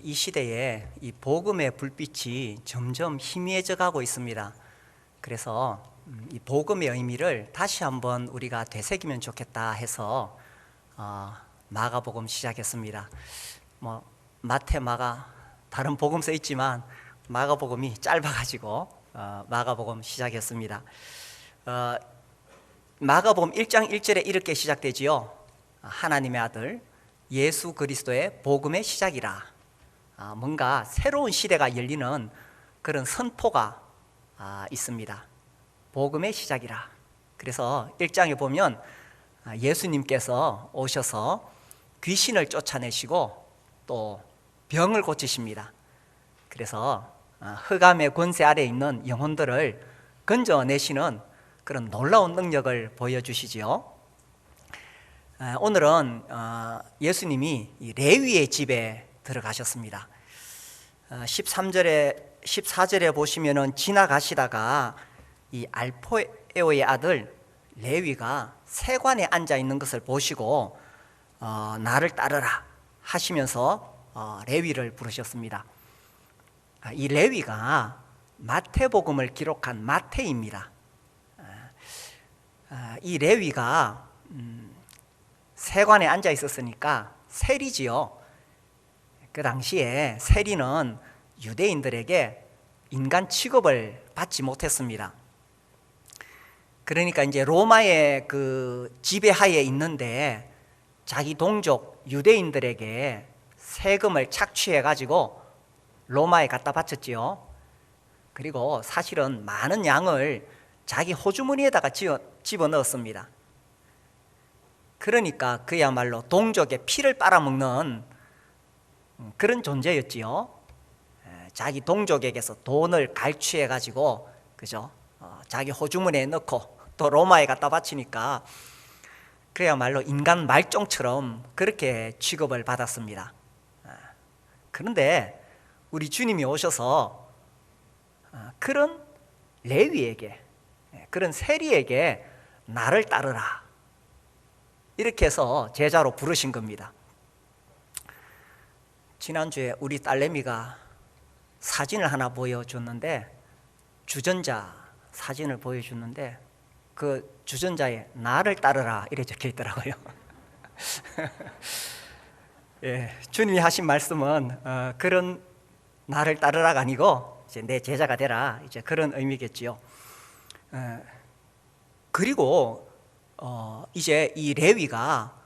이 시대에 이 복음의 불빛이 점점 희미해져 가고 있습니다. 그래서 이 복음의 의미를 다시 한번 우리가 되새기면 좋겠다 해서 마가복음 시작했습니다. 마태, 마가 다른 복음서 있지만 마가복음이 짧아가지고 마가복음 시작했습니다. 마가복음 1장 1절에 이렇게 시작되지요. 하나님의 아들 예수 그리스도의 복음의 시작이라. 뭔가 새로운 시대가 열리는 그런 선포가 있습니다. 복음의 시작이라. 그래서 1장에 보면 예수님께서 오셔서 귀신을 쫓아내시고 또 병을 고치십니다. 그래서 흑암의 권세 아래에 있는 영혼들을 건져내시는 그런 놀라운 능력을 보여주시지요. 오늘은 예수님이 레위의 집에 들어가셨습니다. 14절에 보시면은 지나가시다가 이 알포에오의 아들 레위가 세관에 앉아 있는 것을 보시고 나를 따르라 하시면서 레위를 부르셨습니다. 이 레위가 마태복음을 기록한 마태입니다. 이 레위가 세관에 앉아 있었으니까 세리지요. 그 당시에 세리는 유대인들에게 인간 취급을 받지 못했습니다. 그러니까 이제 로마의 그 지배하에 있는데 자기 동족 유대인들에게 세금을 착취해 가지고 로마에 갖다 바쳤지요. 그리고 사실은 많은 양을 자기 호주머니에다가 집어넣었습니다. 그러니까 그야말로 동족의 피를 빨아먹는 그런 존재였지요. 자기 동족에게서 돈을 갈취해 가지고 그죠? 자기 호주머니에 넣고 또 로마에 갖다 바치니까 그야말로 인간 말종처럼 그렇게 취급을 받았습니다. 그런데 우리 주님이 오셔서 그런 레위에게, 그런 세리에게 나를 따르라 이렇게 해서 제자로 부르신 겁니다. 지난주에 우리 딸내미가 사진을 하나 보여줬는데, 주전자 사진을 보여줬는데 그 주전자에 나를 따르라 이렇게 적혀 있더라고요. 예, 주님이 하신 말씀은 그런 나를 따르라가 아니고 이제 내 제자가 되라, 이제 그런 의미겠지요. 그리고 이제 이 레위가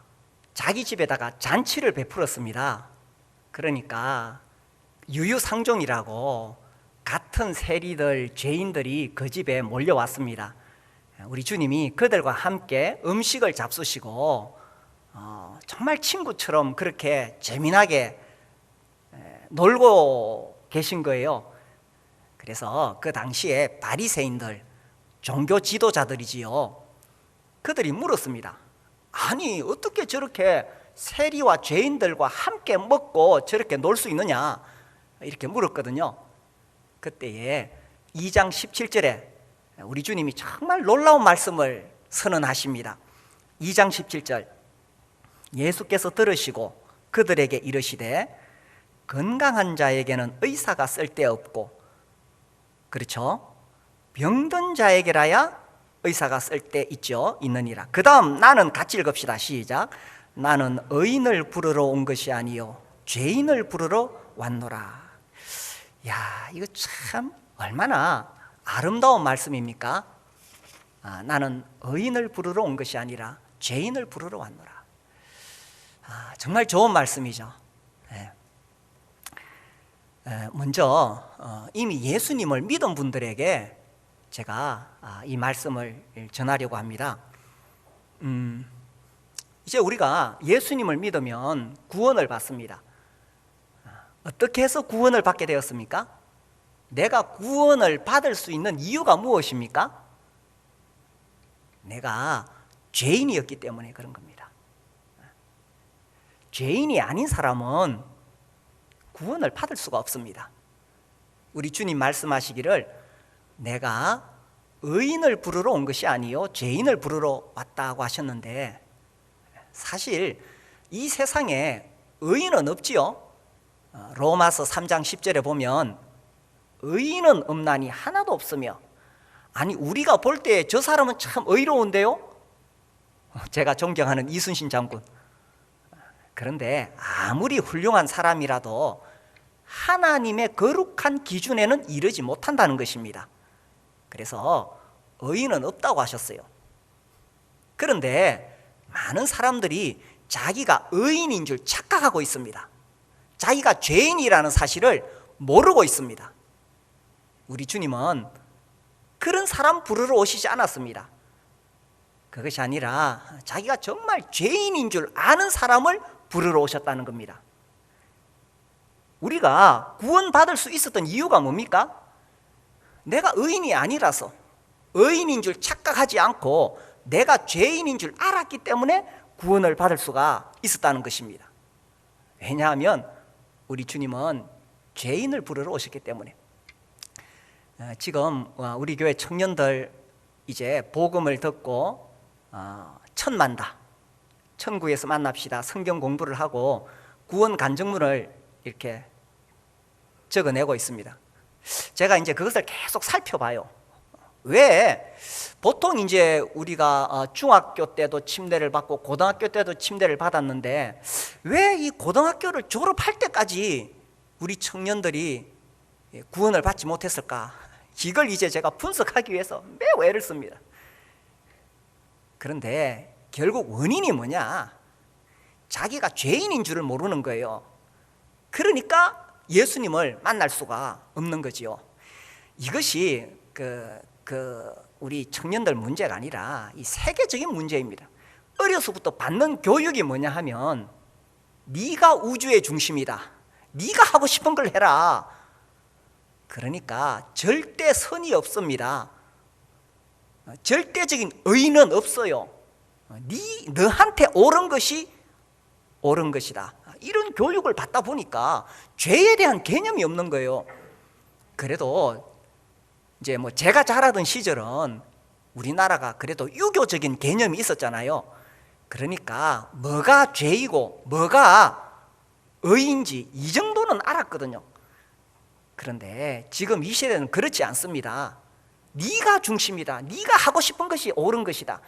자기 집에다가 잔치를 베풀었습니다. 그러니까 유유상종이라고 같은 세리들, 죄인들이 그 집에 몰려왔습니다. 우리 주님이 그들과 함께 음식을 잡수시고 정말 친구처럼 그렇게 재미나게 놀고 계신 거예요. 그래서 그 당시에 바리새인들, 종교 지도자들이지요, 그들이 물었습니다. 아니 어떻게 저렇게 세리와 죄인들과 함께 먹고 저렇게 놀 수 있느냐 이렇게 물었거든요. 그때에 2장 17절에 우리 주님이 정말 놀라운 말씀을 선언하십니다. 2장 17절, 예수께서 들으시고 그들에게 이르시되 건강한 자에게는 의사가 쓸데없고, 그렇죠? 병든 자에게라야 의사가 있느니라. 그 다음 나는 같이 읽읍시다. 시작. 나는 의인을 부르러 온 것이 아니요 죄인을 부르러 왔노라. 야, 이거 참 얼마나 아름다운 말씀입니까? 나는 의인을 부르러 온 것이 아니라 죄인을 부르러 왔노라. 정말 좋은 말씀이죠. 먼저 이미 예수님을 믿은 분들에게 제가 이 말씀을 전하려고 합니다. 이제 우리가 예수님을 믿으면 구원을 받습니다. 어떻게 해서 구원을 받게 되었습니까? 내가 구원을 받을 수 있는 이유가 무엇입니까? 내가 죄인이었기 때문에 그런 겁니다. 죄인이 아닌 사람은 구원을 받을 수가 없습니다. 우리 주님 말씀하시기를 내가 의인을 부르러 온 것이 아니요 죄인을 부르러 왔다고 하셨는데, 사실 이 세상에 의인은 없지요. 로마서 3장 10절에 보면 의인은 없나니 하나도 없으며, 아니 우리가 볼 때 저 사람은 참 의로운데요? 제가 존경하는 이순신 장군. 그런데 아무리 훌륭한 사람이라도 하나님의 거룩한 기준에는 이르지 못한다는 것입니다. 그래서 의인은 없다고 하셨어요. 그런데 많은 사람들이 자기가 의인인 줄 착각하고 있습니다. 자기가 죄인이라는 사실을 모르고 있습니다. 우리 주님은 그런 사람 부르러 오시지 않았습니다. 그것이 아니라 자기가 정말 죄인인 줄 아는 사람을 부르러 오셨다는 겁니다. 우리가 구원받을 수 있었던 이유가 뭡니까? 내가 의인이 아니라서, 의인인 줄 착각하지 않고 내가 죄인인 줄 알았기 때문에 구원을 받을 수가 있었다는 것입니다. 왜냐하면 우리 주님은 죄인을 부르러 오셨기 때문에. 지금 우리 교회 청년들 이제 복음을 듣고 천만다, 천국에서 만납시다, 성경 공부를 하고 구원 간증문을 이렇게 적어내고 있습니다. 제가 이제 그것을 계속 살펴봐요. 왜 보통 이제 우리가 중학교 때도 침대를 받고 고등학교 때도 침대를 받았는데 왜 이 고등학교를 졸업할 때까지 우리 청년들이 구원을 받지 못했을까? 이걸 이제 제가 분석하기 위해서 매우 애를 씁니다. 그런데 결국 원인이 뭐냐? 자기가 죄인인 줄을 모르는 거예요. 그러니까 예수님을 만날 수가 없는 거지요. 이것이 우리 청년들 문제가 아니라 이 세계적인 문제입니다. 어려서부터 받는 교육이 뭐냐 하면 네가 우주의 중심이다, 네가 하고 싶은 걸 해라. 그러니까 절대 선이 없습니다. 절대적인 의는 없어요. 너한테 옳은 것이 옳은 것이다, 이런 교육을 받다 보니까 죄에 대한 개념이 없는 거예요. 그래도 이제 뭐 제가 자라던 시절은 우리나라가 그래도 유교적인 개념이 있었잖아요. 그러니까 뭐가 죄이고 뭐가 의인지 이 정도는 알았거든요. 그런데 지금 이 시대는 그렇지 않습니다. 네가 중심이다, 네가 하고 싶은 것이 옳은 것이다,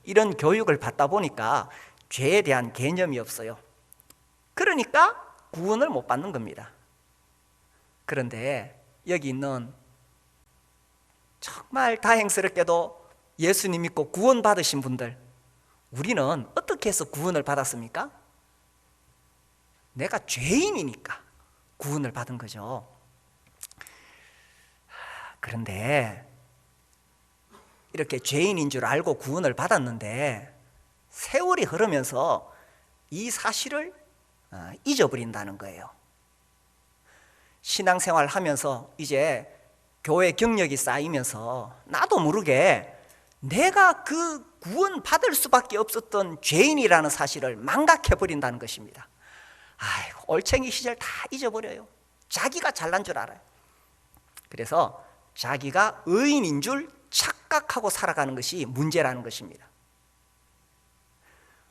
이런 교육을 받다 보니까 죄에 대한 개념이 없어요. 그러니까 구원을 못 받는 겁니다. 그런데 여기 있는 정말 다행스럽게도 예수님 믿고 구원 받으신 분들, 우리는 어떻게 해서 구원을 받았습니까? 내가 죄인이니까 구원을 받은 거죠. 그런데 이렇게 죄인인 줄 알고 구원을 받았는데 세월이 흐르면서 이 사실을 잊어버린다는 거예요. 신앙생활 하면서 이제 교회 경력이 쌓이면서 나도 모르게 내가 그 구원 받을 수밖에 없었던 죄인이라는 사실을 망각해버린다는 것입니다. 아이고, 올챙이 시절 다 잊어버려요. 자기가 잘난 줄 알아요. 그래서 자기가 의인인 줄 착각하고 살아가는 것이 문제라는 것입니다.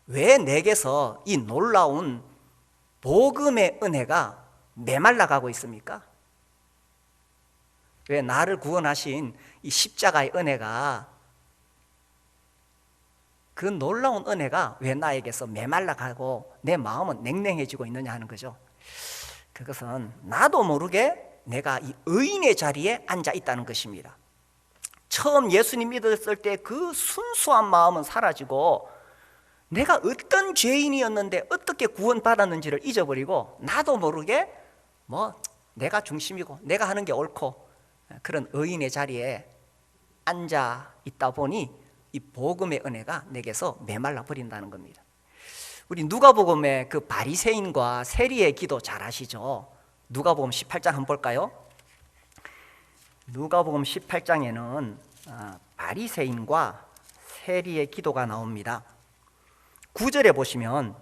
왜 내게서 이 놀라운 복음의 은혜가 메말라가고 있습니까? 왜 나를 구원하신 이 십자가의 은혜가, 그 놀라운 은혜가 왜 나에게서 메말라가고 내 마음은 냉랭해지고 있느냐 하는 거죠. 그것은 나도 모르게 내가 이 의인의 자리에 앉아 있다는 것입니다. 처음 예수님 믿었을 때 그 순수한 마음은 사라지고 내가 어떤 죄인이었는데 어떻게 구원받았는지를 잊어버리고 나도 모르게 내가 중심이고 내가 하는 게 옳고 그런 의인의 자리에 앉아 있다 보니 이 복음의 은혜가 내게서 메말라 버린다는 겁니다. 우리 누가복음의 그 바리새인과 세리의 기도 잘 아시죠? 누가복음 18장 한번 볼까요? 누가복음 18장에는 바리새인과 세리의 기도가 나옵니다. 9절에 보시면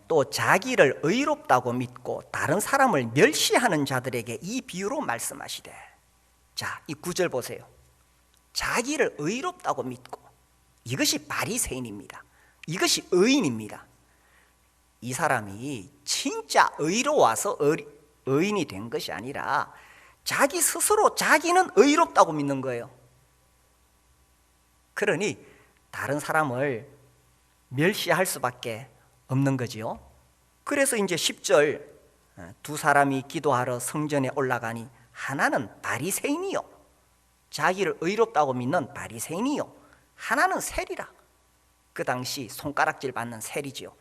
또 자기를 의롭다고 믿고 다른 사람을 멸시하는 자들에게 이 비유로 말씀하시되, 자, 이 9절 보세요. 자기를 의롭다고 믿고, 이것이 바리새인입니다. 이것이 의인입니다. 이 사람이 진짜 의로워서 의인이 된 것이 아니라 자기 스스로 자기는 의롭다고 믿는 거예요. 그러니 다른 사람을 멸시할 수밖에 없는 거지요. 그래서 이제 10절, 두 사람이 기도하러 성전에 올라가니 하나는 바리새인이요, 자기를 의롭다고 믿는 바리새인이요, 하나는 세리라. 그 당시 손가락질 받는 세리지요.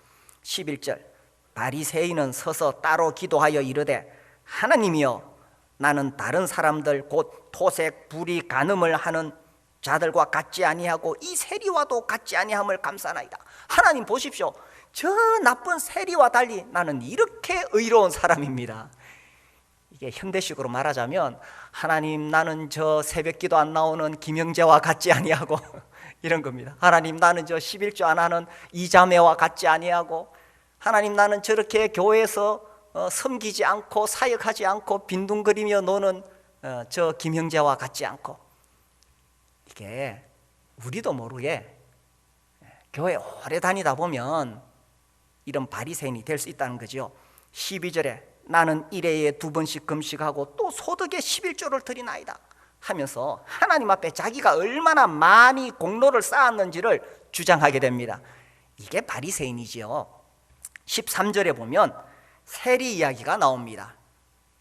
11절, 바리새인은 서서 따로 기도하여 이르되 하나님이여, 나는 다른 사람들 곧 토색, 불의, 간음을 하는 자들과 같지 아니하고 이 세리와도 같지 아니함을 감사나이다. 하나님 보십시오, 저 나쁜 세리와 달리 나는 이렇게 의로운 사람입니다. 이게 현대식으로 말하자면, 하나님 나는 저 새벽기도 안 나오는 김영재와 같지 아니하고 이런 겁니다. 하나님 나는 저 11조 안 하는 이자매와 같지 아니하고, 하나님 나는 저렇게 교회에서 섬기지 않고 사역하지 않고 빈둥거리며 노는 저 김형제와 같지 않고. 이게 우리도 모르게 교회 오래 다니다 보면 이런 바리새인이 될 수 있다는 거죠. 12절에 나는 일회에 2번씩 금식하고 또 소득의 11조를 드리나이다 하면서 하나님 앞에 자기가 얼마나 많이 공로를 쌓았는지를 주장하게 됩니다. 이게 바리새인이지요. 13절에 보면 세리 이야기가 나옵니다.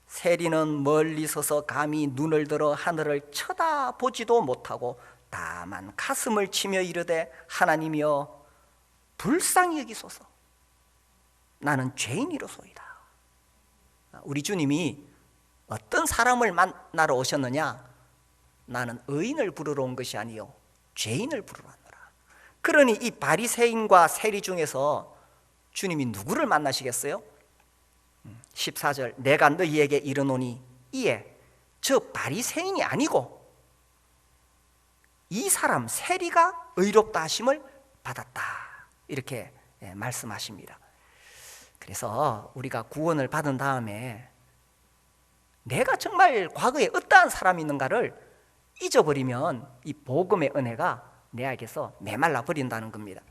세리는 멀리 서서 감히 눈을 들어 하늘을 쳐다보지도 못하고 다만 가슴을 치며 이르되 하나님이여 불쌍히 여기소서, 나는 죄인이로소이다. 우리 주님이 어떤 사람을 만나러 오셨느냐? 나는 의인을 부르러 온 것이 아니요 죄인을 부르러 왔노라. 그러니 이 바리새인과 세리 중에서 주님이 누구를 만나시겠어요? 14절, 내가 너희에게 이르노니 이에 저 바리새인이 아니고 이 사람 세리가 의롭다 하심을 받았다, 이렇게 말씀하십니다. 그래서 우리가 구원을 받은 다음에 내가 정말 과거에 어떠한 사람이 있는가를 잊어버리면 이 복음의 은혜가 내 안에서 메말라 버린다는 겁니다.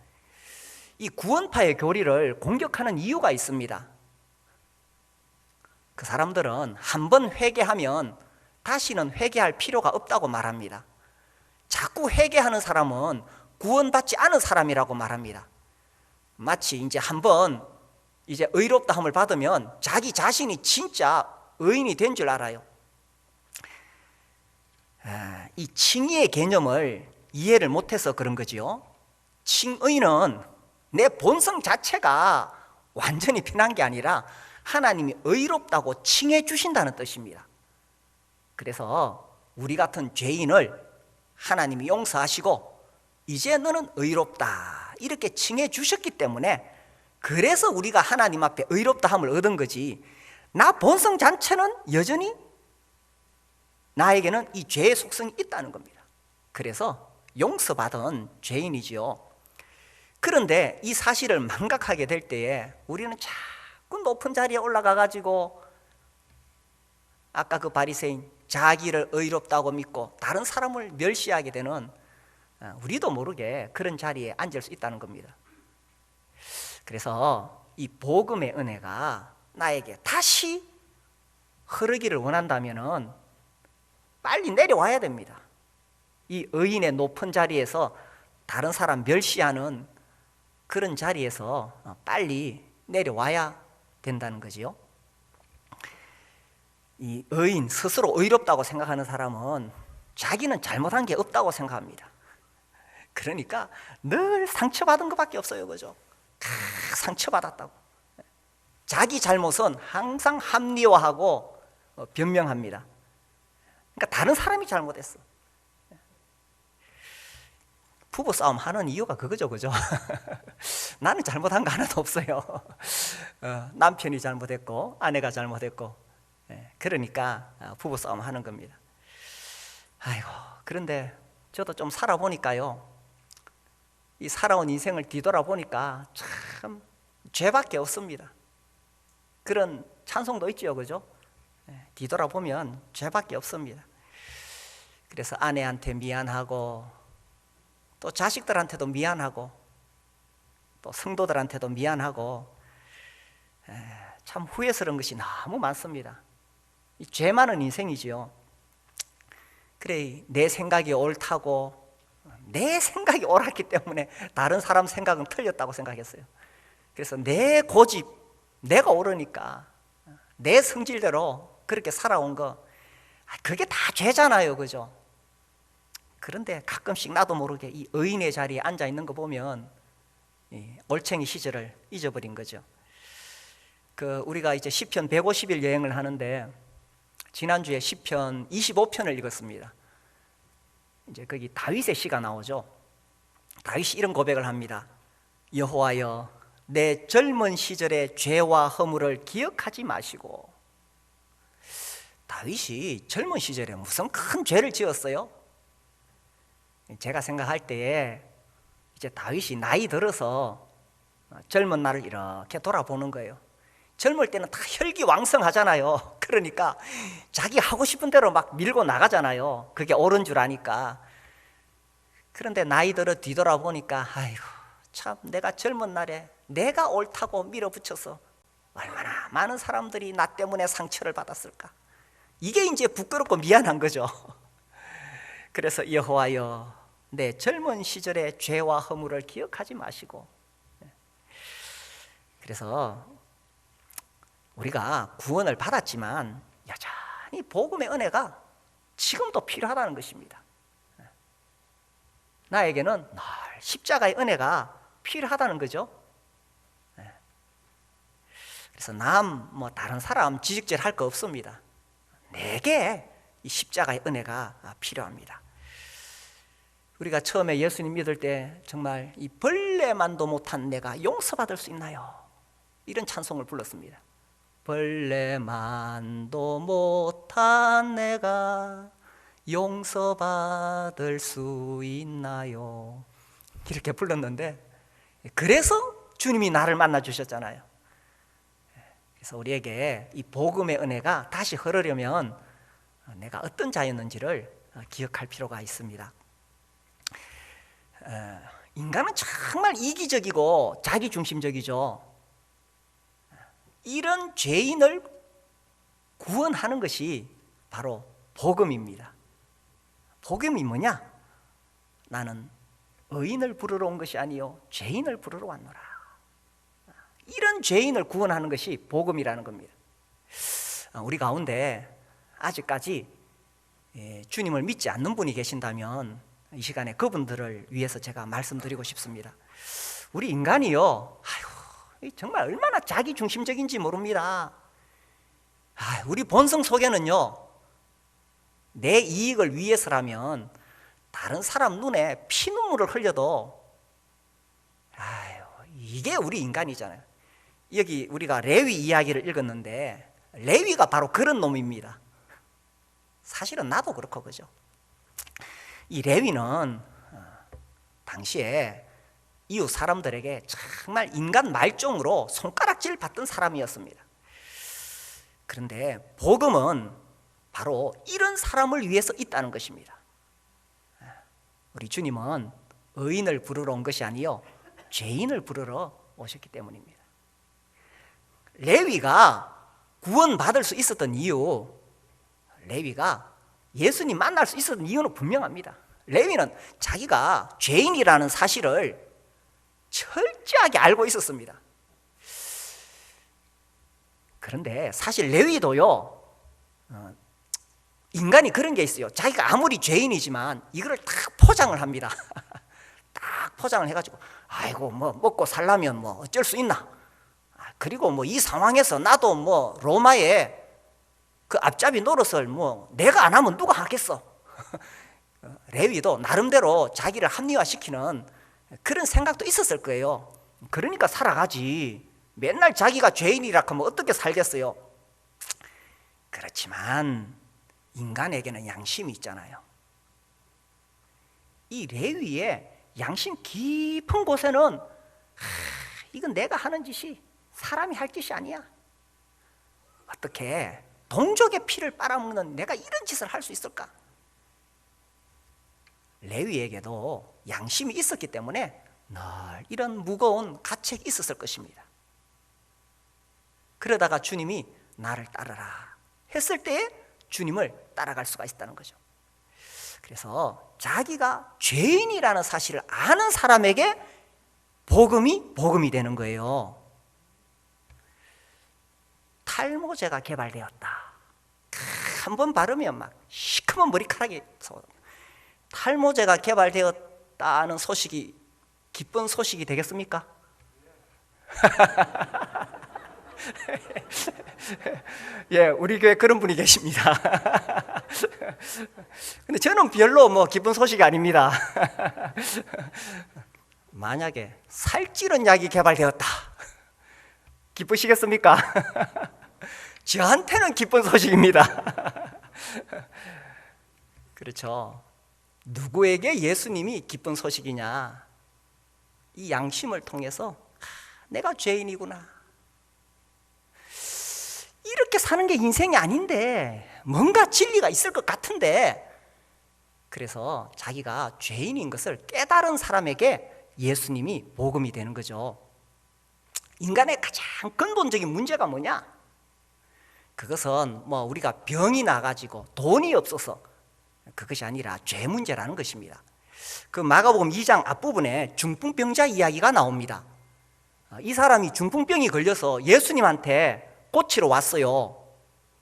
이 구원파의 교리를 공격하는 이유가 있습니다. 그 사람들은 한 번 회개하면 다시는 회개할 필요가 없다고 말합니다. 자꾸 회개하는 사람은 구원받지 않은 사람이라고 말합니다. 마치 이제 한번 이제 의롭다함을 받으면 자기 자신이 진짜 의인이 된 줄 알아요. 이 칭의의 개념을 이해를 못해서 그런 거지요. 칭의는 내 본성 자체가 완전히 변한 게 아니라 하나님이 의롭다고 칭해 주신다는 뜻입니다. 그래서 우리 같은 죄인을 하나님이 용서하시고 이제 너는 의롭다 이렇게 칭해 주셨기 때문에, 그래서 우리가 하나님 앞에 의롭다함을 얻은 거지, 나 본성 자체는 여전히 나에게는 이 죄의 속성이 있다는 겁니다. 그래서 용서받은 죄인이지요. 그런데 이 사실을 망각하게 될 때에 우리는 자꾸 높은 자리에 올라가 가지고 아까 그 바리새인 자기를 의롭다고 믿고 다른 사람을 멸시하게 되는, 우리도 모르게 그런 자리에 앉을 수 있다는 겁니다. 그래서 이 복음의 은혜가 나에게 다시 흐르기를 원한다면 빨리 내려와야 됩니다. 이 의인의 높은 자리에서 다른 사람 멸시하는 그런 자리에서 빨리 내려와야 된다는 거지요. 이 의인, 스스로 의롭다고 생각하는 사람은 자기는 잘못한 게 없다고 생각합니다. 그러니까 늘 상처받은 것밖에 없어요, 그죠? 상처받았다고. 자기 잘못은 항상 합리화하고 변명합니다. 그러니까 다른 사람이 잘못했어. 부부싸움 하는 이유가 그거죠, 그죠? 나는 잘못한 거 하나도 없어요. 남편이 잘못했고 아내가 잘못했고, 그러니까 부부싸움 하는 겁니다. 아이고, 그런데 저도 좀 살아보니까요, 이 살아온 인생을 뒤돌아보니까 참 죄밖에 없습니다. 그런 찬송도 있죠, 그죠? 뒤돌아보면 죄밖에 없습니다. 그래서 아내한테 미안하고 또 자식들한테도 미안하고 또 성도들한테도 미안하고, 참 후회스러운 것이 너무 많습니다. 죄 많은 인생이지요. 그래, 내 생각이 옳다고, 내 생각이 옳았기 때문에 다른 사람 생각은 틀렸다고 생각했어요. 그래서 내 고집, 내가 옳으니까 내 성질대로 그렇게 살아온 거, 그게 다 죄잖아요, 그죠? 그런데 가끔씩 나도 모르게 이 의인의 자리에 앉아 있는 거 보면 올챙이 시절을 잊어버린 거죠. 우리가 이제 시편 150일 여행을 하는데 지난주에 시편 25편을 읽었습니다. 이제 거기 다윗의 시가 나오죠. 다윗이 이런 고백을 합니다. 여호와여, 내 젊은 시절의 죄와 허물을 기억하지 마시고. 다윗이 젊은 시절에 무슨 큰 죄를 지었어요? 제가 생각할 때에 이제 다윗이 나이 들어서 젊은 날을 이렇게 돌아보는 거예요. 젊을 때는 다 혈기왕성하잖아요. 그러니까 자기 하고 싶은 대로 막 밀고 나가잖아요. 그게 옳은 줄 아니까. 그런데 나이 들어 뒤돌아보니까 아이고, 참 내가 젊은 날에 내가 옳다고 밀어붙여서 얼마나 많은 사람들이 나 때문에 상처를 받았을까. 이게 이제 부끄럽고 미안한 거죠. 그래서 여호와여, 내 젊은 시절의 죄와 허물을 기억하지 마시고. 그래서 우리가 구원을 받았지만 여전히 복음의 은혜가 지금도 필요하다는 것입니다. 나에게는 늘 십자가의 은혜가 필요하다는 거죠. 그래서 다른 사람 지적질 할 거 없습니다. 내게 이 십자가의 은혜가 필요합니다. 우리가 처음에 예수님 믿을 때 정말 이 벌레만도 못한 내가 용서받을 수 있나요? 이런 찬송을 불렀습니다. 벌레만도 못한 내가 용서받을 수 있나요? 이렇게 불렀는데, 그래서 주님이 나를 만나 주셨잖아요. 그래서 우리에게 이 복음의 은혜가 다시 흐르려면 내가 어떤 자였는지를 기억할 필요가 있습니다. 인간은 정말 이기적이고 자기중심적이죠. 이런 죄인을 구원하는 것이 바로 복음입니다. 복음이 뭐냐? 나는 의인을 부르러 온 것이 아니요 죄인을 부르러 왔노라. 이런 죄인을 구원하는 것이 복음이라는 겁니다. 우리 가운데 아직까지 주님을 믿지 않는 분이 계신다면 이 시간에 그분들을 위해서 제가 말씀드리고 싶습니다. 우리 인간이요, 정말 얼마나 자기중심적인지 모릅니다. 우리 본성 속에는요, 내 이익을 위해서라면 다른 사람 눈에 피눈물을 흘려도 이게 우리 인간이잖아요. 여기 우리가 레위 이야기를 읽었는데 레위가 바로 그런 놈입니다. 사실은 나도 그렇고 그죠. 이 레위는 당시에 이웃 사람들에게 정말 인간 말종으로 손가락질 받던 사람이었습니다. 그런데 복음은 바로 이런 사람을 위해서 있다는 것입니다. 우리 주님은 의인을 부르러 온 것이 아니요 죄인을 부르러 오셨기 때문입니다. 레위가 구원받을 수 있었던 이유, 레위가 예수님 만날 수 있었던 이유는 분명합니다. 레위는 자기가 죄인이라는 사실을 철저하게 알고 있었습니다. 그런데 사실 레위도요, 인간이 그런 게 있어요. 자기가 아무리 죄인이지만 이거를 딱 포장을 합니다. 딱 포장을 해가지고 아이고 뭐 먹고 살려면 뭐 어쩔 수 있나. 그리고 뭐 이 상황에서 나도 뭐 로마의 그 앞잡이 노릇을 뭐 내가 안 하면 누가 하겠어. 레위도 나름대로 자기를 합리화시키는 그런 생각도 있었을 거예요. 그러니까 살아가지. 맨날 자기가 죄인이라 하면 어떻게 살겠어요? 그렇지만 인간에게는 양심이 있잖아요. 이 레위의 양심 깊은 곳에는 이건 내가 하는 짓이 사람이 할 짓이 아니야. 어떻게 동족의 피를 빨아먹는 내가 이런 짓을 할 수 있을까? 레위에게도 양심이 있었기 때문에 늘 이런 무거운 가책이 있었을 것입니다. 그러다가 주님이 나를 따르라 했을 때에 주님을 따라갈 수가 있다는 거죠. 그래서 자기가 죄인이라는 사실을 아는 사람에게 복음이 되는 거예요. 탈모제가 개발되었다. 한번 바르면 막 시커먼 머리카락이 솟아. 탈모제가 개발되었다는 소식이 기쁜 소식이 되겠습니까? 예, 우리 교회 그런 분이 계십니다. 근데 저는 별로 뭐 기쁜 소식이 아닙니다. 만약에 살찌는 약이 개발되었다. 기쁘시겠습니까? 저한테는 기쁜 소식입니다. 그렇죠. 누구에게 예수님이 기쁜 소식이냐? 이 양심을 통해서 내가 죄인이구나. 이렇게 사는 게 인생이 아닌데 뭔가 진리가 있을 것 같은데, 그래서 자기가 죄인인 것을 깨달은 사람에게 예수님이 복음이 되는 거죠. 인간의 가장 근본적인 문제가 뭐냐? 그것은 뭐 우리가 병이 나가지고 돈이 없어서 그것이 아니라 죄 문제라는 것입니다. 그 마가복음 2장 앞부분에 중풍병자 이야기가 나옵니다. 이 사람이 중풍병이 걸려서 예수님한테 고치러 왔어요.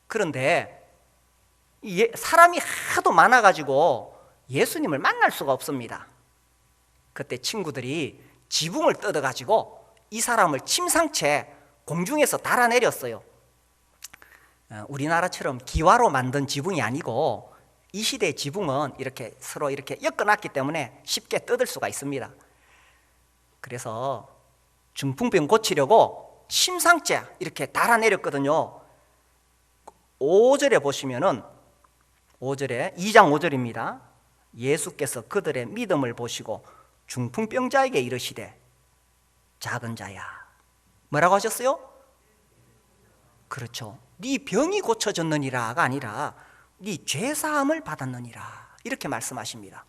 그런데 사람이 하도 많아가지고 예수님을 만날 수가 없습니다. 그때 친구들이 지붕을 뜯어가지고 이 사람을 침상채 공중에서 달아내렸어요. 우리나라처럼 기와로 만든 지붕이 아니고 이 시대의 지붕은 이렇게 서로 이렇게 엮어놨기 때문에 쉽게 뜯을 수가 있습니다. 그래서 중풍병 고치려고 침상째 이렇게 달아내렸거든요. 5절에 보시면은 5절에 2장 5절입니다. 예수께서 그들의 믿음을 보시고 중풍병자에게 이르시되 작은 자야. 뭐라고 하셨어요? 그렇죠. 네 병이 고쳐졌느니라가 아니라 네 죄사함을 받았느니라, 이렇게 말씀하십니다.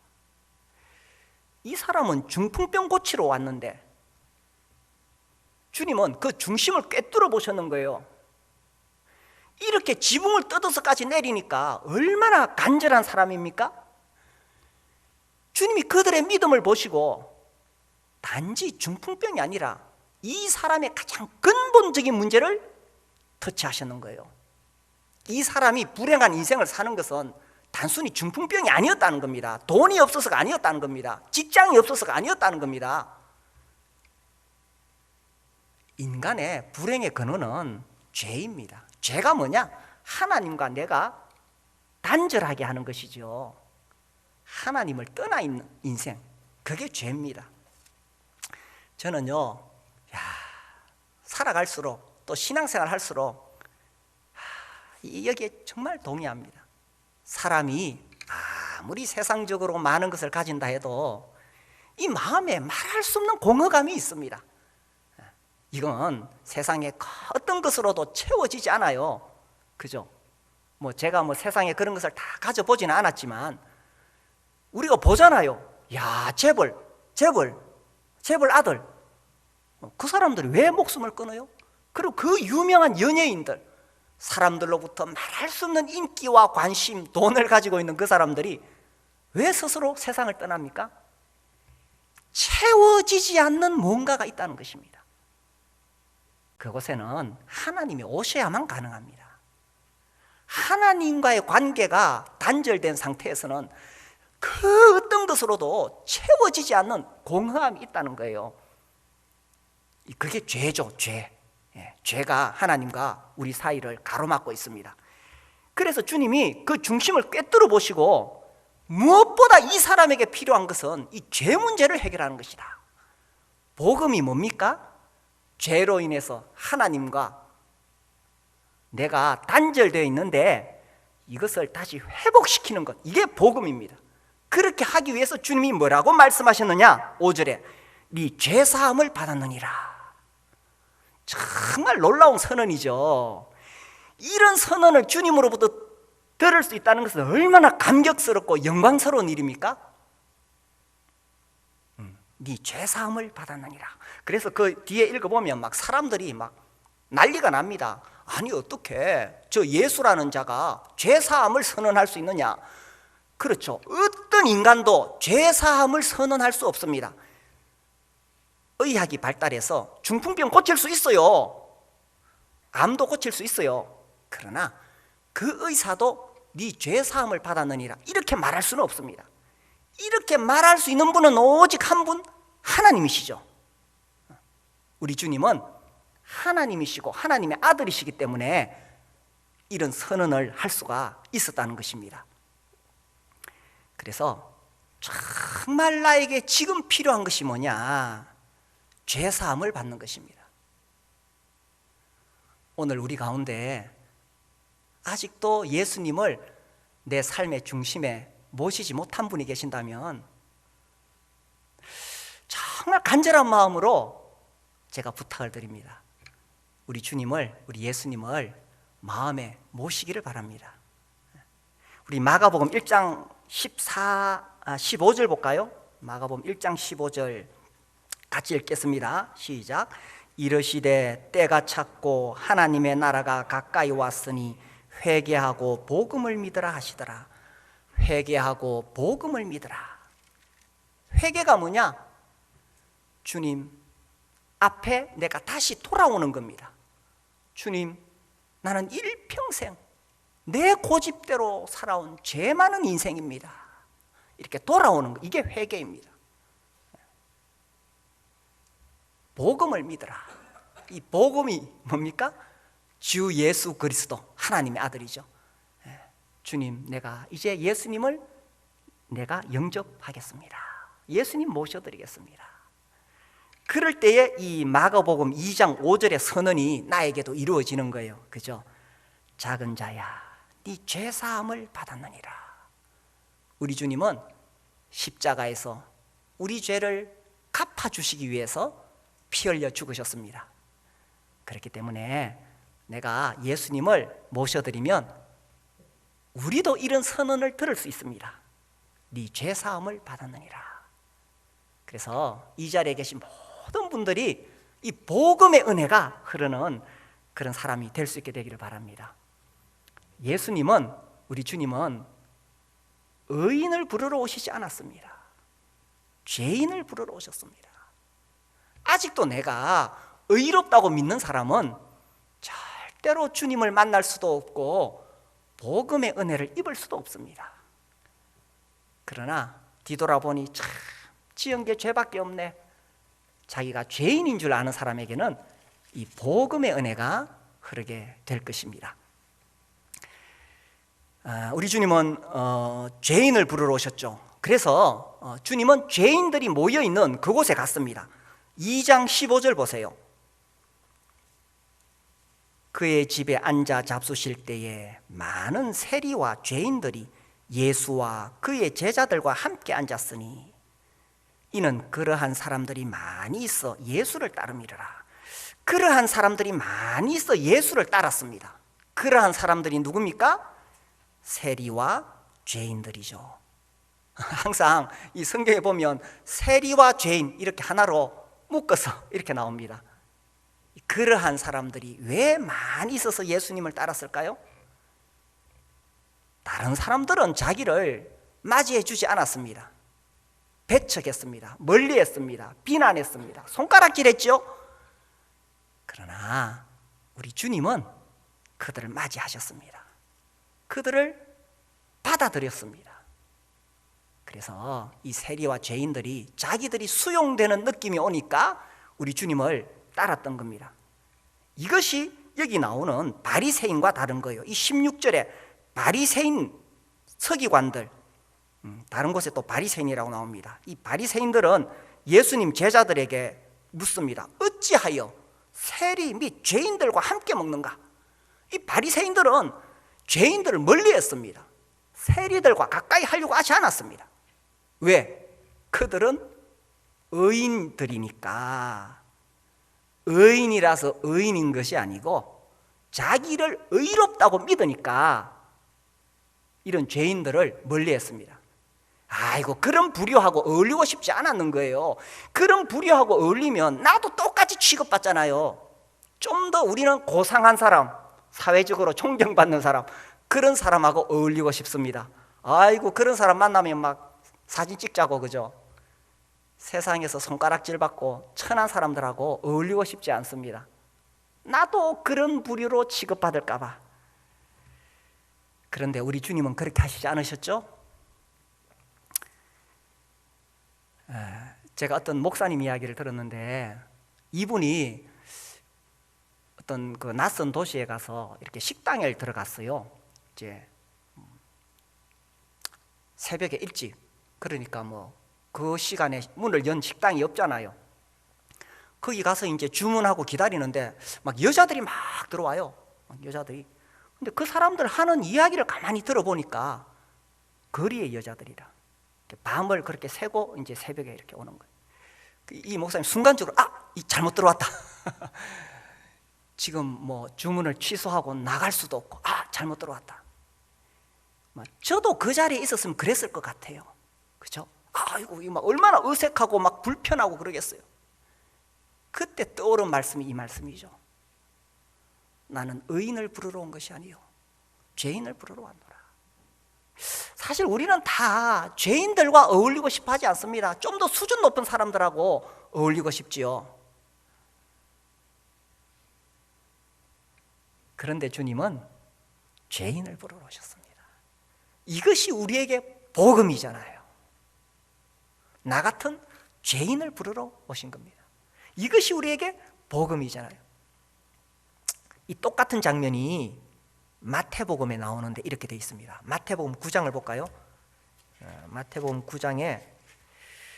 이 사람은 중풍병 고치러 왔는데 주님은 그 중심을 꿰뚫어 보셨는 거예요. 이렇게 지붕을 뜯어서까지 내리니까 얼마나 간절한 사람입니까? 주님이 그들의 믿음을 보시고 단지 중풍병이 아니라 이 사람의 가장 근본적인 문제를 터치하셨는 거예요. 이 사람이 불행한 인생을 사는 것은 단순히 중풍병이 아니었다는 겁니다. 돈이 없어서가 아니었다는 겁니다. 직장이 없어서가 아니었다는 겁니다. 인간의 불행의 근원은 죄입니다. 죄가 뭐냐? 하나님과 내가 단절하게 하는 것이죠. 하나님을 떠나 있는 인생, 그게 죄입니다. 저는요, 살아갈수록 또 신앙생활 할수록 여기에 정말 동의합니다. 사람이 아무리 세상적으로 많은 것을 가진다 해도 이 마음에 말할 수 없는 공허감이 있습니다. 이건 세상의 어떤 것으로도 채워지지 않아요. 그죠? 제가 세상에 그런 것을 다 가져보지는 않았지만 우리가 보잖아요. 야, 재벌 아들. 그 사람들이 왜 목숨을 끊어요? 그리고 그 유명한 연예인들, 사람들로부터 말할 수 없는 인기와 관심, 돈을 가지고 있는 그 사람들이 왜 스스로 세상을 떠납니까? 채워지지 않는 뭔가가 있다는 것입니다. 그곳에는 하나님이 오셔야만 가능합니다. 하나님과의 관계가 단절된 상태에서는 그 어떤 것으로도 채워지지 않는 공허함이 있다는 거예요. 그게 죄죠, 죄. 죄가 하나님과 우리 사이를 가로막고 있습니다. 그래서 주님이 그 중심을 꿰뚫어 보시고 무엇보다 이 사람에게 필요한 것은 이 죄 문제를 해결하는 것이다. 복음이 뭡니까? 죄로 인해서 하나님과 내가 단절되어 있는데 이것을 다시 회복시키는 것, 이게 복음입니다. 그렇게 하기 위해서 주님이 뭐라고 말씀하셨느냐? 5절에 네 죄사함을 받았느니라. 정말 놀라운 선언이죠. 이런 선언을 주님으로부터 들을 수 있다는 것은 얼마나 감격스럽고 영광스러운 일입니까? 네 죄사함을 받았느니라. 그래서 그 뒤에 읽어보면 막 사람들이 막 난리가 납니다. 아니 어떻게 저 예수라는 자가 죄사함을 선언할 수 있느냐? 그렇죠. 어떤 인간도 죄사함을 선언할 수 없습니다. 의학이 발달해서 중풍병 고칠 수 있어요. 암도 고칠 수 있어요. 그러나 그 의사도 네 죄사함을 받았느니라 이렇게 말할 수는 없습니다. 이렇게 말할 수 있는 분은 오직 한 분, 하나님이시죠. 우리 주님은 하나님이시고 하나님의 아들이시기 때문에 이런 선언을 할 수가 있었다는 것입니다. 그래서 정말 나에게 지금 필요한 것이 뭐냐? 죄사함을 받는 것입니다. 오늘 우리 가운데 아직도 예수님을 내 삶의 중심에 모시지 못한 분이 계신다면 정말 간절한 마음으로 제가 부탁을 드립니다. 우리 주님을, 우리 예수님을 마음에 모시기를 바랍니다. 우리 마가복음 1장 15절 볼까요? 마가복음 1장 15절 같이 읽겠습니다. 시작. 이르시되 때가 찼고 하나님의 나라가 가까이 왔으니 회개하고 복음을 믿으라 하시더라. 회개하고 복음을 믿으라. 회개가 뭐냐? 주님 앞에 내가 다시 돌아오는 겁니다. 주님, 나는 일평생 내 고집대로 살아온 죄 많은 인생입니다. 이렇게 돌아오는 거, 이게 회개입니다. 복음을 믿으라. 이 복음이 뭡니까? 주 예수 그리스도 하나님의 아들이죠. 주님, 내가 이제 예수님을 내가 영접하겠습니다. 예수님 모셔드리겠습니다. 그럴 때에 이 마가복음 2장 5절의 선언이 나에게도 이루어지는 거예요. 그죠? 작은 자야, 네 죄사함을 받았느니라. 우리 주님은 십자가에서 우리 죄를 갚아주시기 위해서 피 흘려 죽으셨습니다. 그렇기 때문에 내가 예수님을 모셔드리면 우리도 이런 선언을 들을 수 있습니다. 네 죄사함을 받았느니라. 그래서 이 자리에 계신 모든 분들이 이 복음의 은혜가 흐르는 그런 사람이 될 수 있게 되기를 바랍니다. 예수님은, 우리 주님은 의인을 부르러 오시지 않았습니다. 죄인을 부르러 오셨습니다. 아직도 내가 의롭다고 믿는 사람은 절대로 주님을 만날 수도 없고 복음의 은혜를 입을 수도 없습니다. 그러나 뒤돌아보니 참 지은 게 죄밖에 없네. 자기가 죄인인 줄 아는 사람에게는 이 복음의 은혜가 흐르게 될 것입니다. 우리 주님은 죄인을 부르러 오셨죠. 그래서 주님은 죄인들이 모여있는 그곳에 갔습니다. 2장 15절 보세요. 그의 집에 앉아 잡수실 때에 많은 세리와 죄인들이 예수와 그의 제자들과 함께 앉았으니 이는 그러한 사람들이 많이 있어 예수를 따름이라. 그러한 사람들이 많이 있어 예수를 따랐습니다. 그러한 사람들이 누굽니까? 세리와 죄인들이죠. 항상 이 성경에 보면 세리와 죄인 이렇게 하나로 묶어서 이렇게 나옵니다. 그러한 사람들이 왜 많이 있어서 예수님을 따랐을까요? 다른 사람들은 자기를 맞이해 주지 않았습니다. 배척했습니다. 멀리했습니다. 비난했습니다. 손가락질했죠. 그러나 우리 주님은 그들을 맞이하셨습니다. 그들을 받아들였습니다. 그래서 이 세리와 죄인들이 자기들이 수용되는 느낌이 오니까 우리 주님을 따랐던 겁니다. 이것이 여기 나오는 바리새인과 다른 거예요. 이 16절에 바리새인 서기관들, 다른 곳에 또 바리새인이라고 나옵니다. 이 바리새인들은 예수님 제자들에게 묻습니다. 어찌하여 세리 및 죄인들과 함께 먹는가? 이 바리새인들은 죄인들을 멀리했습니다. 세리들과 가까이 하려고 하지 않았습니다. 왜? 그들은 의인들이니까. 의인이라서 의인인 것이 아니고 자기를 의롭다고 믿으니까 이런 죄인들을 멀리했습니다. 아이고, 그런 불효하고 어울리고 싶지 않았는 거예요. 그런 불효하고 어울리면 나도 똑같이 취급받잖아요. 좀 더 우리는 고상한 사람, 사회적으로 존경받는 사람, 그런 사람하고 어울리고 싶습니다. 아이고, 그런 사람 만나면 막 사진 찍자고, 그죠? 세상에서 손가락질 받고 천한 사람들하고 어울리고 싶지 않습니다. 나도 그런 부류로 취급받을까 봐. 그런데 우리 주님은 그렇게 하시지 않으셨죠? 제가 어떤 목사님 이야기를 들었는데, 이분이 어떤 그 낯선 도시에 가서 이렇게 식당에 들어갔어요. 이제 새벽에 일찍, 그러니까 뭐 그 시간에 문을 연 식당이 없잖아요. 거기 가서 이제 주문하고 기다리는데 막 여자들이 막 들어와요. 여자들이. 근데 그 사람들 하는 이야기를 가만히 들어보니까 거리의 여자들이라. 밤을 그렇게 새고 이제 새벽에 이렇게 오는 거예요. 이 목사님 순간적으로 이 잘못 들어왔다. 지금 뭐 주문을 취소하고 나갈 수도 없고 잘못 들어왔다. 저도 그 자리에 있었으면 그랬을 것 같아요. 그죠? 아이고, 막 얼마나 어색하고 막 불편하고 그러겠어요. 그때 떠오른 말씀이 이 말씀이죠. 나는 의인을 부르러 온 것이 아니요 죄인을 부르러 왔노라. 사실 우리는 다 죄인들과 어울리고 싶어 하지 않습니다. 좀 더 수준 높은 사람들하고 어울리고 싶지요. 그런데 주님은 죄인을 부르러 오셨습니다. 이것이 우리에게 복음이잖아요. 나 같은 죄인을 부르러 오신 겁니다. 이것이 우리에게 복음이잖아요. 이 똑같은 장면이 마태복음에 나오는데 이렇게 되어 있습니다. 마태복음 9장을 볼까요? 마태복음 9장에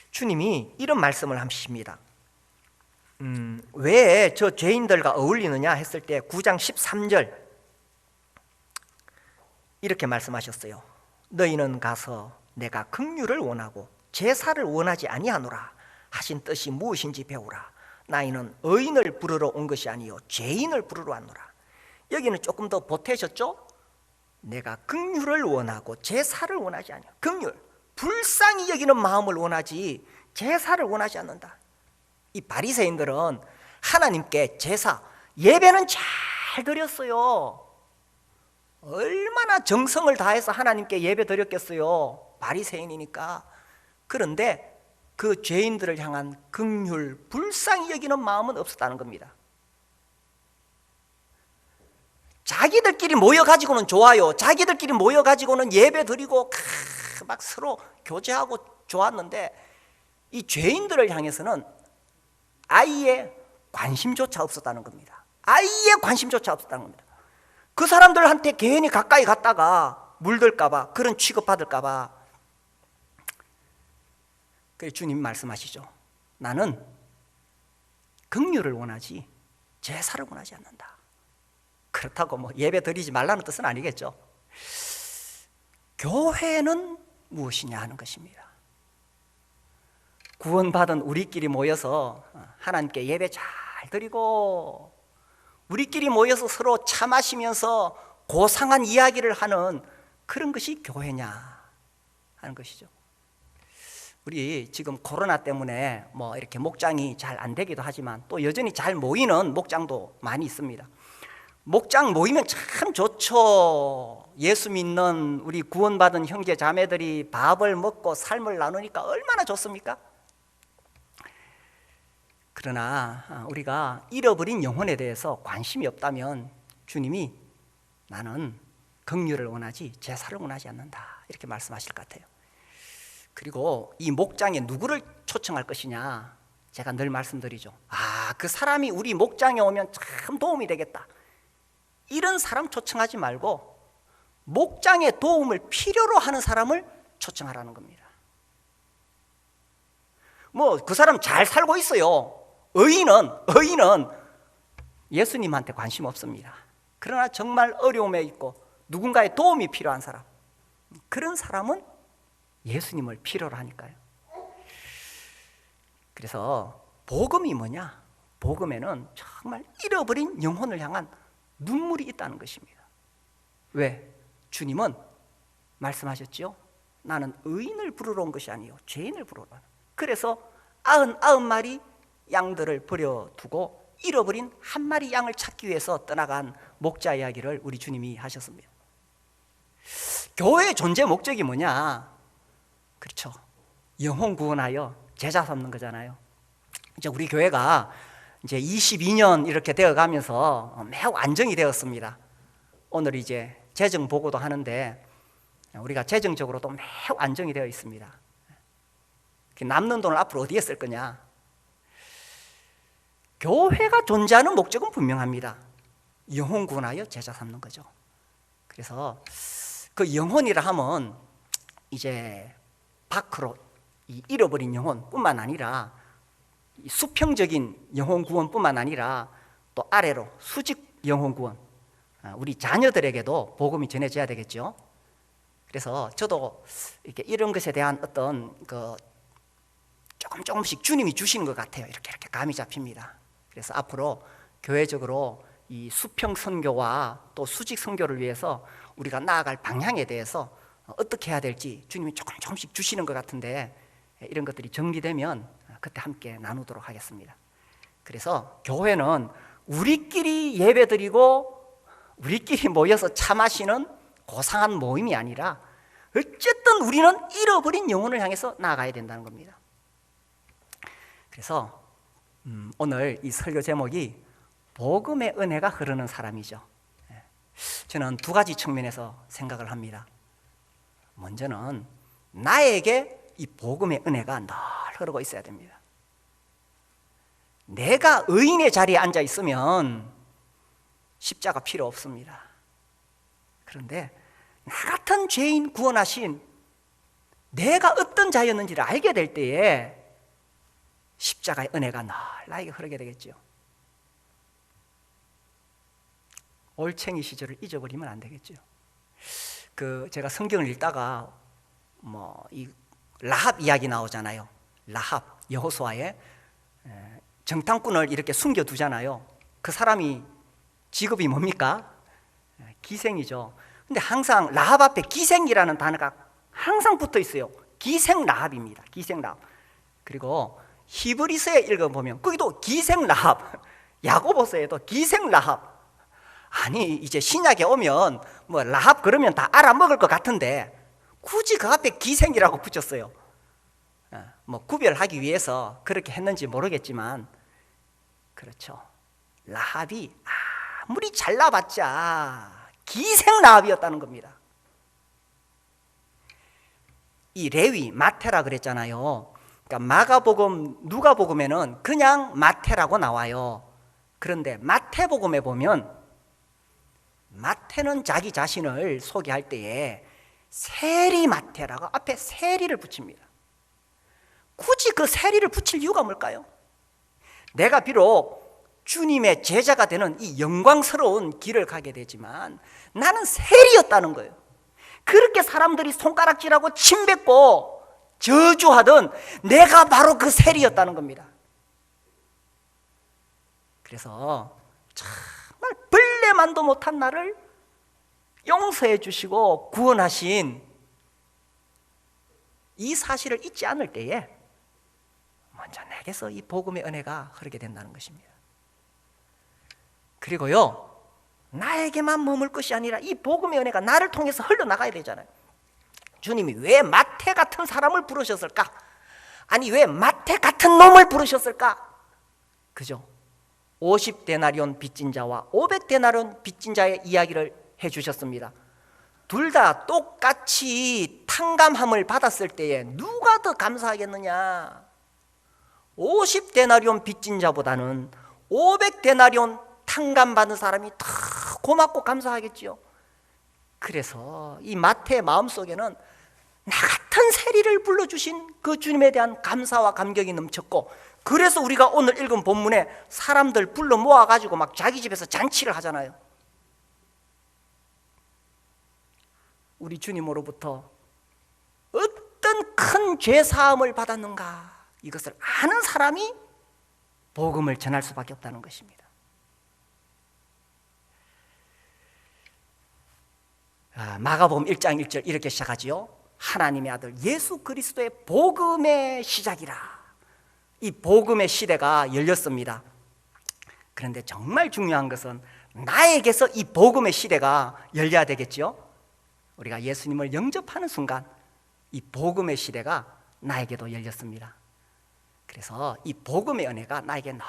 주님이 이런 말씀을 하십니다. 왜 저 죄인들과 어울리느냐 했을 때 9장 13절 이렇게 말씀하셨어요. 너희는 가서 내가 긍휼을 원하고 제사를 원하지 아니하노라 하신 뜻이 무엇인지 배우라. 나이는 의인을 부르러 온 것이 아니요 죄인을 부르러 왔노라. 여기는 조금 더 보태셨죠? 내가 긍휼을 원하고 제사를 원하지 아니요. 긍휼, 불쌍히 여기는 마음을 원하지 제사를 원하지 않는다. 이 바리새인들은 하나님께 제사, 예배는 잘 드렸어요. 얼마나 정성을 다해서 하나님께 예배 드렸겠어요. 바리새인이니까. 그런데 그 죄인들을 향한 긍휼, 불쌍히 여기는 마음은 없었다는 겁니다. 자기들끼리 모여가지고는 좋아요. 자기들끼리 모여가지고는 예배 드리고 막 서로 교제하고 좋았는데 이 죄인들을 향해서는 아예 관심조차 없었다는 겁니다. 아예 관심조차 없었다는 겁니다. 그 사람들한테 괜히 가까이 갔다가 물들까봐, 그런 취급받을까봐. 그래서 주님 말씀하시죠. 나는 긍휼을 원하지 제사를 원하지 않는다. 그렇다고 뭐 예배 드리지 말라는 뜻은 아니겠죠. 교회는 무엇이냐 하는 것입니다. 구원받은 우리끼리 모여서 하나님께 예배 잘 드리고 우리끼리 모여서 서로 차 마시면서 고상한 이야기를 하는 그런 것이 교회냐 하는 것이죠. 우리 지금 코로나 때문에 뭐 이렇게 목장이 잘 안 되기도 하지만 또 여전히 잘 모이는 목장도 많이 있습니다. 목장 모이면 참 좋죠. 예수 믿는 우리 구원받은 형제 자매들이 밥을 먹고 삶을 나누니까 얼마나 좋습니까? 그러나 우리가 잃어버린 영혼에 대해서 관심이 없다면 주님이 나는 긍휼을 원하지 제사를 원하지 않는다 이렇게 말씀하실 것 같아요. 그리고 이 목장에 누구를 초청할 것이냐, 제가 늘 말씀드리죠. 그 사람이 우리 목장에 오면 참 도움이 되겠다, 이런 사람 초청하지 말고 목장의 도움을 필요로 하는 사람을 초청하라는 겁니다. 뭐 그 사람 잘 살고 있어요. 의인은 예수님한테 관심 없습니다. 그러나 정말 어려움에 있고 누군가의 도움이 필요한 사람, 그런 사람은 예수님을 필요로 하니까요. 그래서 복음이 뭐냐? 복음에는 정말 잃어버린 영혼을 향한 눈물이 있다는 것입니다. 왜? 주님은 말씀하셨죠. 나는 의인을 부르러 온 것이 아니요 죄인을 부르러 온. 그래서 99마리 양들을 버려두고 잃어버린 한 마리 양을 찾기 위해서 떠나간 목자 이야기를 우리 주님이 하셨습니다. 교회의 존재 목적이 뭐냐? 그렇죠. 영혼 구원하여 제자 삼는 거잖아요. 이제 우리 교회가 이제 22년 이렇게 되어 가면서 매우 안정이 되었습니다. 오늘 이제 재정 보고도 하는데 우리가 재정적으로도 매우 안정이 되어 있습니다. 남는 돈을 앞으로 어디에 쓸 거냐? 교회가 존재하는 목적은 분명합니다. 영혼 구원하여 제자 삼는 거죠. 그래서 그 영혼이라 하면 이제 밖으로 이 잃어버린 영혼뿐만 아니라 수평적인 영혼 구원뿐만 아니라 또 아래로 수직 영혼 구원, 우리 자녀들에게도 복음이 전해져야 되겠죠. 그래서 저도 이렇게 이런 것에 대한 어떤 그 조금씩 주님이 주시는 것 같아요. 이렇게 감이 잡힙니다. 그래서 앞으로 교회적으로 이 수평 선교와 또 수직 선교를 위해서 우리가 나아갈 방향에 대해서 어떻게 해야 될지 주님이 조금씩 주시는 것 같은데, 이런 것들이 정리되면 그때 함께 나누도록 하겠습니다. 그래서 교회는 우리끼리 예배드리고 우리끼리 모여서 차 마시는 고상한 모임이 아니라 어쨌든 우리는 잃어버린 영혼을 향해서 나아가야 된다는 겁니다. 그래서 오늘 이 설교 제목이 복음의 은혜가 흐르는 사람이죠. 저는 두 가지 측면에서 생각을 합니다. 먼저는 나에게 이 복음의 은혜가 늘 흐르고 있어야 됩니다. 내가 의인의 자리에 앉아 있으면 십자가 필요 없습니다. 그런데 나 같은 죄인 구원하신 내가 어떤 자였는지를 알게 될 때에 십자가의 은혜가 늘 나에게 흐르게 되겠죠. 올챙이 시절을 잊어버리면 안 되겠죠. 제가 성경을 읽다가 이 라합 이야기 나오잖아요. 라합, 여호수아의 정탐꾼을 이렇게 숨겨두잖아요. 그 사람이 직업이 뭡니까? 기생이죠. 근데 항상 라합 앞에 기생이라는 단어가 항상 붙어 있어요. 기생 라합입니다. 기생 라합. 그리고 히브리서에 읽어보면 거기도 기생 라합, 야고보서에도 기생 라합. 아니 이제 신약에 오면 라합 그러면 다 알아먹을 것 같은데 굳이 그 앞에 기생이라고 붙였어요. 구별하기 위해서 그렇게 했는지 모르겠지만, 그렇죠. 라합이 아무리 잘나봤자 기생 라합이었다는 겁니다. 이 레위, 마태라 그랬잖아요. 그러니까 마가복음, 누가복음에는 그냥 마태라고 나와요. 그런데 마태복음에 보면 마태는 자기 자신을 소개할 때에 세리 마태라고 앞에 세리를 붙입니다. 굳이 그 세리를 붙일 이유가 뭘까요? 내가 비록 주님의 제자가 되는 이 영광스러운 길을 가게 되지만 나는 세리였다는 거예요. 그렇게 사람들이 손가락질하고 침뱉고 저주하던 내가 바로 그 세리였다는 겁니다. 그래서 정말 벌레만도 못한 나를 용서해 주시고 구원하신 이 사실을 잊지 않을 때에 먼저 내게서 이 복음의 은혜가 흐르게 된다는 것입니다. 그리고요, 나에게만 머물 것이 아니라 이 복음의 은혜가 나를 통해서 흘러나가야 되잖아요. 주님이 왜 마태 같은 사람을 부르셨을까? 아니 왜 마태 같은 놈을 부르셨을까? 그죠? 50데나리온 빚진 자와 500데나리온 빚진 자의 이야기를 해주셨습니다. 둘 다 똑같이 탕감함을 받았을 때에 누가 더 감사하겠느냐? 50데나리온 빚진 자보다는 500데나리온 탕감받은 사람이 더 고맙고 감사하겠지요. 그래서 이 마태의 마음속에는 나 같은 세리를 불러주신 그 주님에 대한 감사와 감격이 넘쳤고, 그래서 우리가 오늘 읽은 본문에 사람들 불러 모아가지고 막 자기 집에서 잔치를 하잖아요. 우리 주님으로부터 어떤 큰 죄사함을 받았는가, 이것을 아는 사람이 복음을 전할 수밖에 없다는 것입니다. 마가복음 1장 1절 이렇게 시작하지요. 하나님의 아들 예수 그리스도의 복음의 시작이라. 이 복음의 시대가 열렸습니다. 그런데 정말 중요한 것은 나에게서 이 복음의 시대가 열려야 되겠죠. 우리가 예수님을 영접하는 순간 이 복음의 시대가 나에게도 열렸습니다. 그래서 이 복음의 은혜가 나에게 늘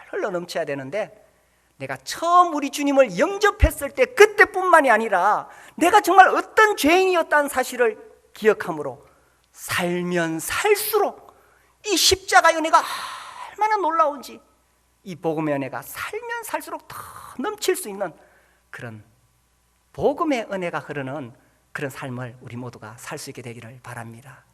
흘러 넘쳐야 되는데, 내가 처음 우리 주님을 영접했을 때 그때뿐만이 아니라 내가 정말 어떤 죄인이었다는 사실을 기억함으로 살면 살수록 이 십자가의 은혜가 얼마나 놀라운지, 이 복음의 은혜가 살면 살수록 더 넘칠 수 있는 그런 복음의 은혜가 흐르는 그런 삶을 우리 모두가 살 수 있게 되기를 바랍니다.